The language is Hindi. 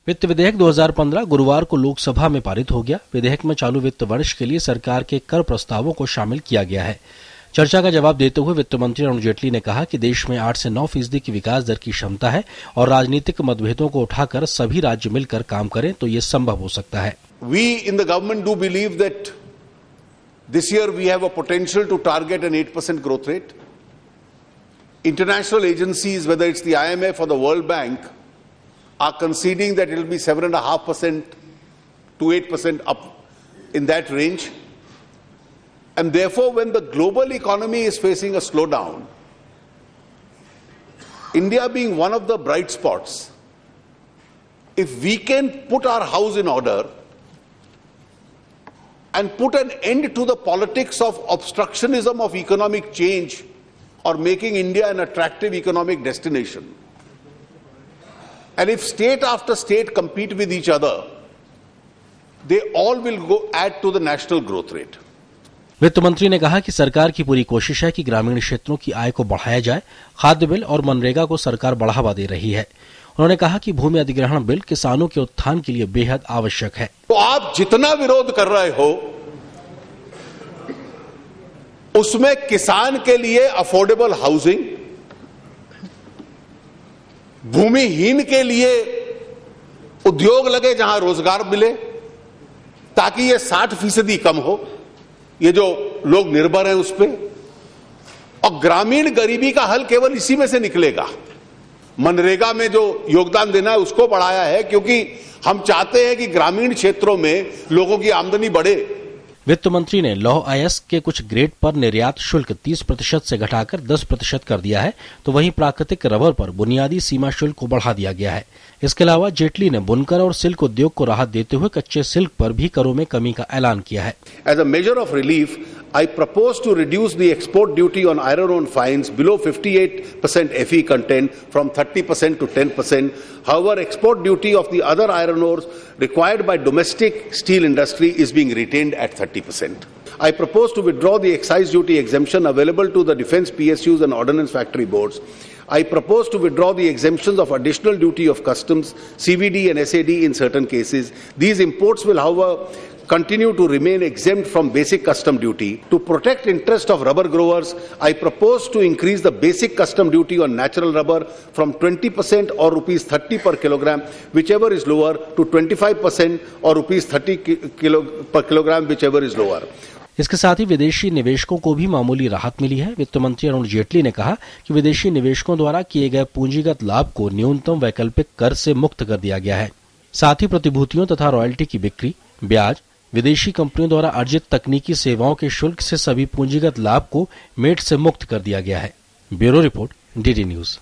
वित्त विधेयक 2015 गुरुवार को लोकसभा में पारित हो गया। विधेयक में चालू वित्त वर्ष के लिए सरकार के कर प्रस्तावों को शामिल किया गया है। चर्चा का जवाब देते हुए वित्त मंत्री अरुण जेटली ने कहा कि देश में 8 से 9% की विकास दर की क्षमता है और राजनीतिक मतभेदों को उठाकर सभी राज्य मिलकर काम करें तो ये संभव हो सकता है। We in the government do believe that this year we have a potential to target an 8% growth rate. International agencies, whether it's the IMF or the World Bank, are conceding that it will be 7.5% to 8% up in that range. And therefore, when the global economy is facing a slowdown, India being one of the bright spots, if we can put our house in order and put an end to the politics of obstructionism of economic change or making India an attractive economic destination, and if state after state compete with each other, they all will add to the national growth rate. वित्त मंत्री ने कहा कि सरकार की पूरी कोशिश है कि ग्रामीण क्षेत्रों की आय को बढ़ाया जाए। खाद्य बिल और मनरेगा को सरकार बढ़ावा दे रही है। उन्होंने कहा कि भूमि अधिग्रहण बिल किसानों के उत्थान के लिए बेहद आवश्यक है। तो आप जितना विरोध कर रहे हो, उसमें किसान के लिए अफोर्डेबल हाउसिंग, भूमिहीन के लिए उद्योग लगे जहां रोजगार मिले, ताकि ये 60% कम हो, ये जो लोग निर्भर हैं उस पे, और ग्रामीण गरीबी का हल केवल इसी में से निकलेगा। मनरेगा में जो योगदान देना है उसको बढ़ाया है, क्योंकि हम चाहते हैं कि ग्रामीण क्षेत्रों में लोगों की आमदनी बढ़े। वित्त मंत्री ने लौह अयस्क के कुछ ग्रेड पर निर्यात शुल्क 30% से घटाकर 10% कर दिया है, तो वहीं प्राकृतिक रबर पर बुनियादी सीमा शुल्क को बढ़ा दिया गया है। इसके अलावा जेटली ने बुनकर और सिल्क उद्योग को राहत देते हुए कच्चे सिल्क पर भी करों में कमी का ऐलान किया है। As a measure of relief, I propose to reduce the export duty on iron ore fines below 58% Fe content from 30% to 10%. However, export duty of the other iron ores required by domestic steel industry is being retained at 30%. I propose to withdraw the excise duty exemption available to the defense PSUs and ordnance factory boards. I propose to withdraw the exemptions of additional duty of customs, CVD and SAD in certain cases. These imports will, however, continue to remain exempt from basic custom duty. To protect interest of rubber growers, I propose to increase the basic custom duty on natural rubber from 20% or rupees 30 per kilogram, whichever is lower, to 25% or rupees 30 per kilogram, whichever is lower. इसके साथ ही विदेशी निवेशकों को भी मामूली राहत मिली है। वित्त मंत्री अरुण जेटली ने कहा कि विदेशी निवेशकों द्वारा किए गए पूंजीगत लाभ को न्यूनतम वैकल्पिक कर से मुक्त कर दिया गया है। साथ ही प्रतिभूतियों तथा रॉयल्टी की बिक्री, ब्याज, विदेशी कंपनियों द्वारा अर्जित तकनीकी सेवाओं के शुल्क से सभी पूंजीगत लाभ को मेट से मुक्त कर दिया गया है। Bureau report, DD news.